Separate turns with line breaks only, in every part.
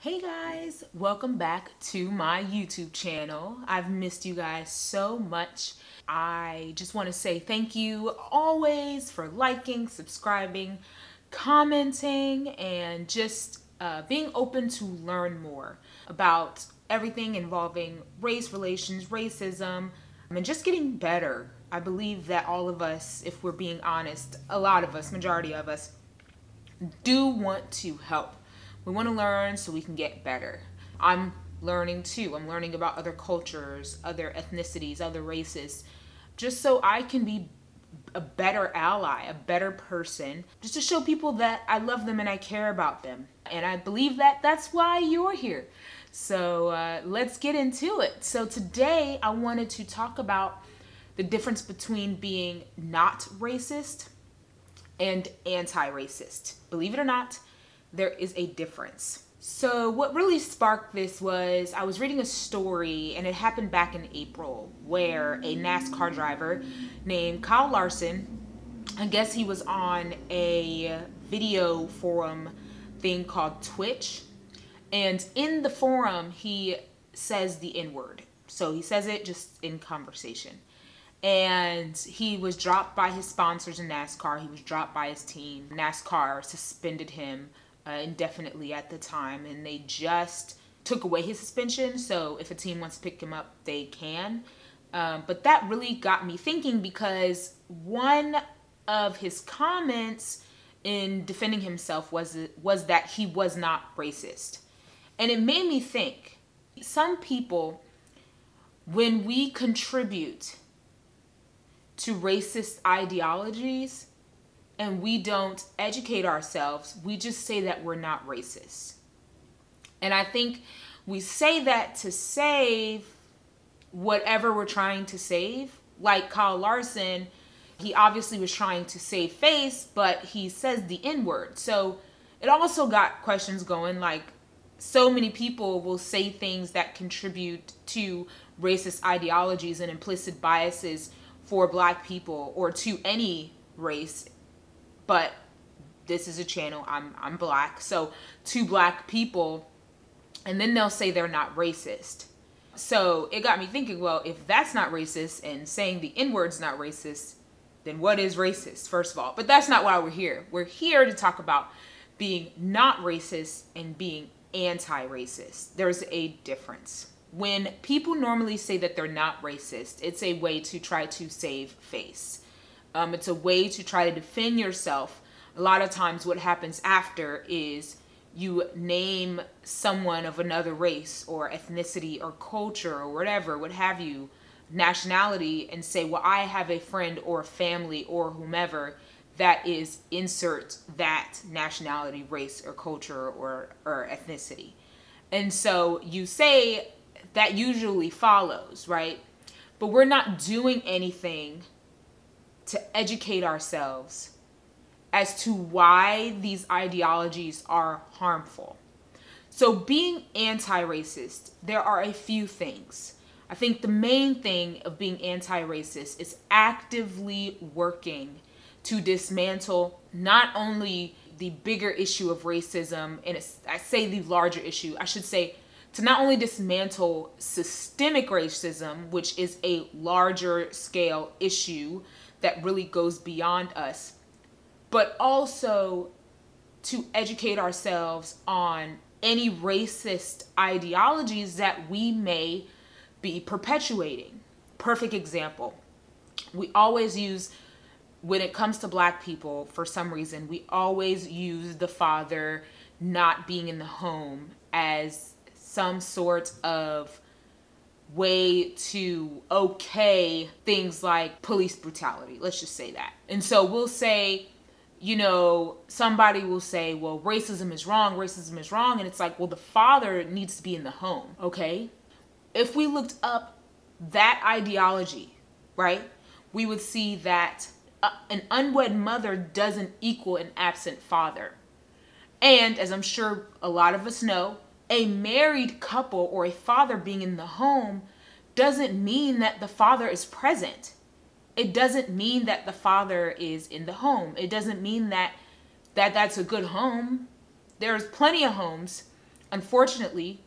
Hey guys, welcome back to my YouTube channel. I've missed you guys so much. I just want to say thank you always for liking, subscribing, commenting, and just being open to learn more about everything involving race relations, racism, and just getting better. I believe that all of us, if we're being honest, a lot of us, majority of us, do want to help. We want to learn so we can get better. I'm learning too. I'm learning about other cultures, other ethnicities, other races, just so I can be a better ally, a better person, just to show people that I love them and I care about them. And I believe that that's why you're here. So let's get into it. So today I wanted to talk about the difference between being not racist and anti-racist. Believe it or not, there is a difference. So what really sparked this was I was reading a story, and it happened back in April, where a NASCAR driver named Kyle Larson, I guess he was on a video forum thing called Twitch, and in the forum he says the N-word. So he says it just in conversation. And he was dropped by his sponsors in NASCAR. He was dropped by his team. NASCAR suspended him indefinitely at the time, and they just took away his suspension. So if a team wants to pick him up, they can. But that really got me thinking, because one of his comments in defending himself was that he was not racist. And it made me think, some people, when we contribute to racist ideologies and we don't educate ourselves, we just say that we're not racist. And I think we say that to save whatever we're trying to save. Like Kyle Larson, he obviously was trying to save face, but he says the N-word. So it also got questions going, like, so many people will say things that contribute to racist ideologies and implicit biases for Black people or to any race, but this is a channel, I'm Black, so to Black people, and then they'll say they're not racist. So it got me thinking, well, if that's not racist and saying the N-word's not racist, then what is racist, first of all? But that's not why we're here. We're here to talk about being not racist and being anti-racist. There's a difference. When people normally say that they're not racist, it's a way to try to save face. It's a way to try to defend yourself. A lot of times what happens after is you name someone of another race or ethnicity or culture or whatever, what have you, nationality, and say, well, I have a friend or a family or whomever that is insert that nationality, race, or culture or ethnicity. And so you say that usually follows, right? But we're not doing anything to educate ourselves as to why these ideologies are harmful. So being anti-racist, there are a few things. I think the main thing of being anti-racist is actively working to dismantle not only the bigger issue of racism, and I say the larger issue, I should say, to not only dismantle systemic racism, which is a larger scale issue that really goes beyond us, but also to educate ourselves on any racist ideologies that we may be perpetuating. Perfect example. We always use, when it comes to Black people, for some reason, we always use the father not being in the home as some sort of way to okay things like police brutality. Let's just say that. And so we'll say, you know, somebody will say, well, racism is wrong, racism is wrong. And it's like, well, the father needs to be in the home, okay? If we looked up that ideology, right, we would see that an unwed mother doesn't equal an absent father. And as I'm sure a lot of us know, a married couple or a father being in the home doesn't mean that the father is present. It doesn't mean that the father is in the home. It doesn't mean that that's a good home. There's plenty of homes unfortunately,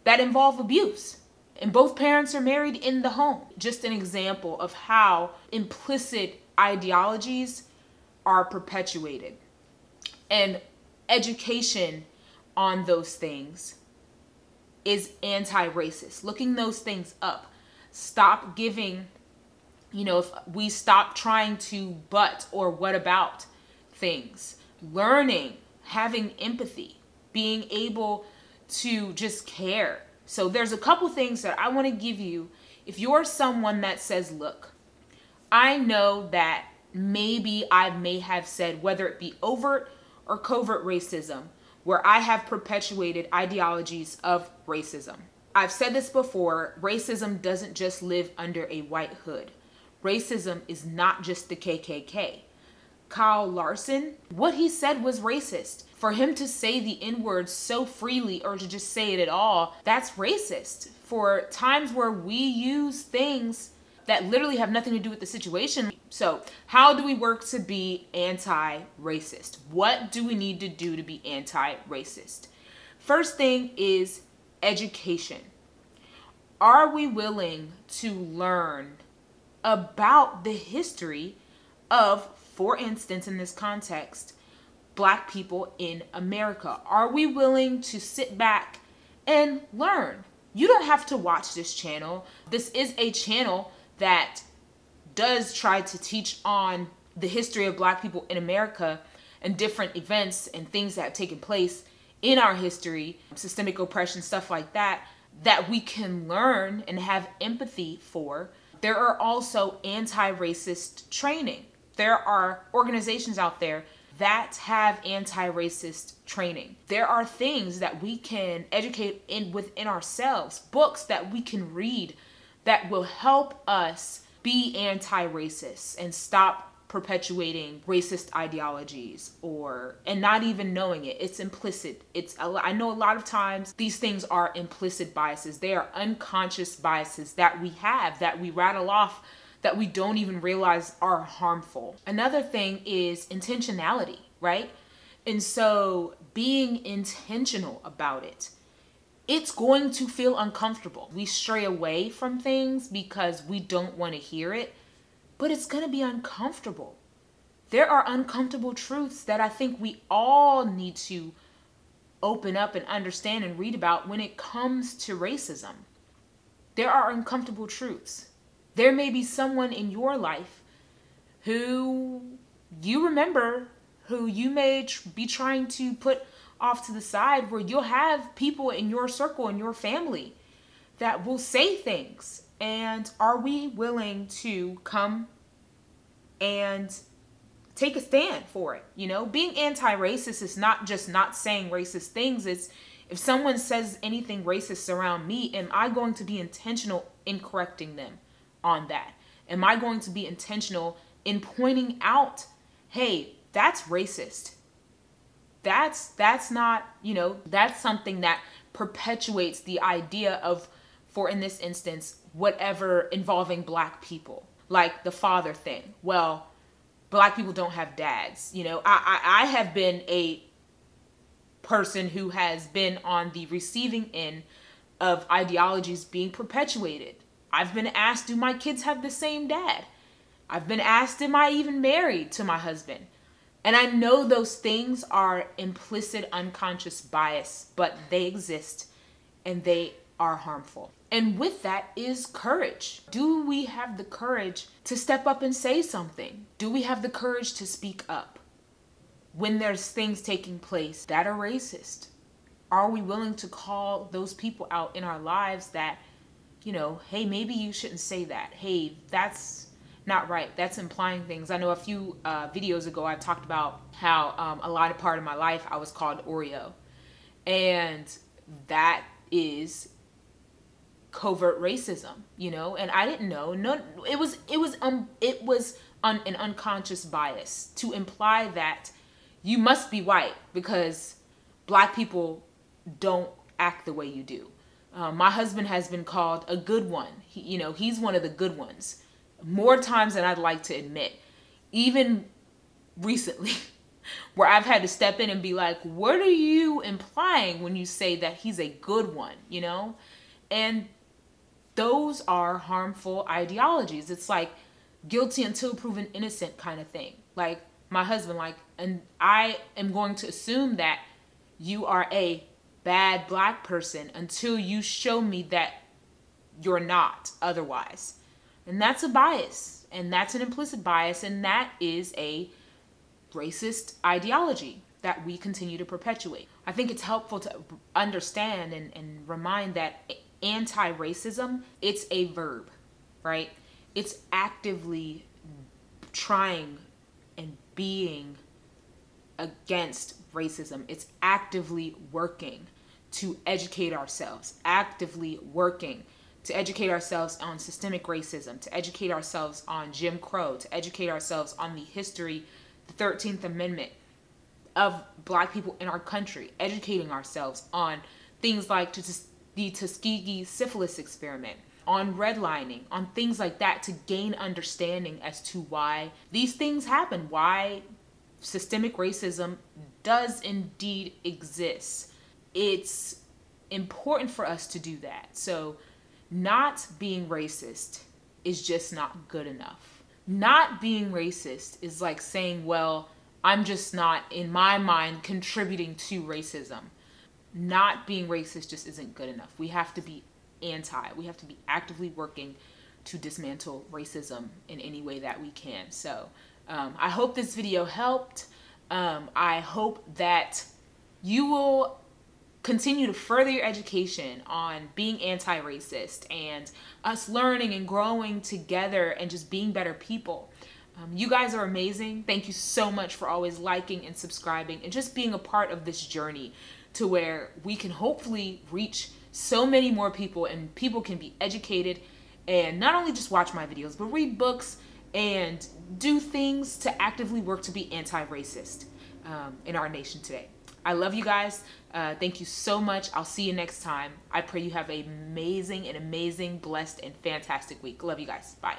that involve abuse. And both parents are married in the home. Just an example of how implicit ideologies are perpetuated. And education on those things is anti-racist. Looking those things up. Stop giving, if we stop trying to but or what about things. Learning, having empathy, being able to just care. So there's a couple things that I want to give you. If you're someone that says, look, I know that maybe I may have said, whether it be overt or covert racism, where I have perpetuated ideologies of racism. I've said this before, racism doesn't just live under a white hood. Racism is not just the KKK. Kyle Larson, what he said was racist. For him to say the N-word so freely or to just say it at all, that's racist. For times where we use things that literally have nothing to do with the situation. So how do we work to be anti-racist? What do we need to do to be anti-racist? First thing is education. Are we willing to learn about the history of, for instance, in this context, Black people in America? Are we willing to sit back and learn? You don't have to watch this channel. This is a channel that does try to teach on the history of Black people in America and different events and things that have taken place in our history, systemic oppression, stuff like that, that we can learn and have empathy for. There are also anti-racist training. There are organizations out there that have anti-racist training. There are things that we can educate within ourselves, books that we can read that will help us be anti-racist and stop perpetuating racist ideologies and not even knowing it. It's implicit. I know a lot of times these things are implicit biases. They are unconscious biases that we have, that we rattle off, that we don't even realize are harmful. Another thing is intentionality, right? And so being intentional about it, it's going to feel uncomfortable. We stray away from things because we don't want to hear it, but it's going to be uncomfortable. There are uncomfortable truths that I think we all need to open up and understand and read about when it comes to racism. There are uncomfortable truths. There may be someone in your life who you remember, who you may be trying to put off to the side, where you'll have people in your circle, in your family, that will say things. And are we willing to come and take a stand for it? Being anti-racist is not just not saying racist things. It's if someone says anything racist around me, am I going to be intentional in correcting them on that? Am I going to be intentional in pointing out, hey, that's racist? That's not, that's something that perpetuates the idea of, for in this instance, whatever involving Black people, like the father thing. Well, Black people don't have dads. I have been a person who has been on the receiving end of ideologies being perpetuated. I've been asked, do my kids have the same dad? I've been asked, am I even married to my husband? And I know those things are implicit, unconscious bias, but they exist and they are harmful. And with that is courage. Do we have the courage to step up and say something? Do we have the courage to speak up when there's things taking place that are racist? Are we willing to call those people out in our lives that, hey, maybe you shouldn't say that. Hey, that's not right. That's implying things. I know a few videos ago I talked about how a lot of part of my life I was called Oreo. And that is covert racism, and I didn't know. No, it was an unconscious bias to imply that you must be white because Black people don't act the way you do. My husband has been called a good one. He's one of the good ones. More times than I'd like to admit. Even recently, where I've had to step in and be like, what are you implying when you say that he's a good one, you know? And those are harmful ideologies. It's like guilty until proven innocent kind of thing. Like my husband, like, and I am going to assume that you are a bad black person until you show me that you're not otherwise. And that's a bias, and that's an implicit bias, and that is a racist ideology that we continue to perpetuate. I think it's helpful to understand and remind that anti-racism, it's a verb, right? It's actively trying and being against racism. It's actively working to educate ourselves, actively working to educate ourselves on systemic racism, to educate ourselves on Jim Crow, to educate ourselves on the history, the 13th Amendment of black people in our country, educating ourselves on things like the Tuskegee syphilis experiment, on redlining, on things like that, to gain understanding as to why these things happen, why systemic racism does indeed exist. It's important for us to do that. So not being racist is just not good enough. Not being racist is like saying, well, I'm just not, in my mind, contributing to racism. Not being racist just isn't good enough. We have to be anti. We have to be actively working to dismantle racism in any way that we can. So I hope this video helped. I hope that you will continue to further your education on being anti-racist and us learning and growing together and just being better people. You guys are amazing. Thank you so much for always liking and subscribing and just being a part of this journey to where we can hopefully reach so many more people and people can be educated and not only just watch my videos, but read books and do things to actively work to be anti-racist in our nation today. I love you guys. Thank you so much. I'll see you next time. I pray you have an amazing, blessed, and fantastic week. Love you guys. Bye.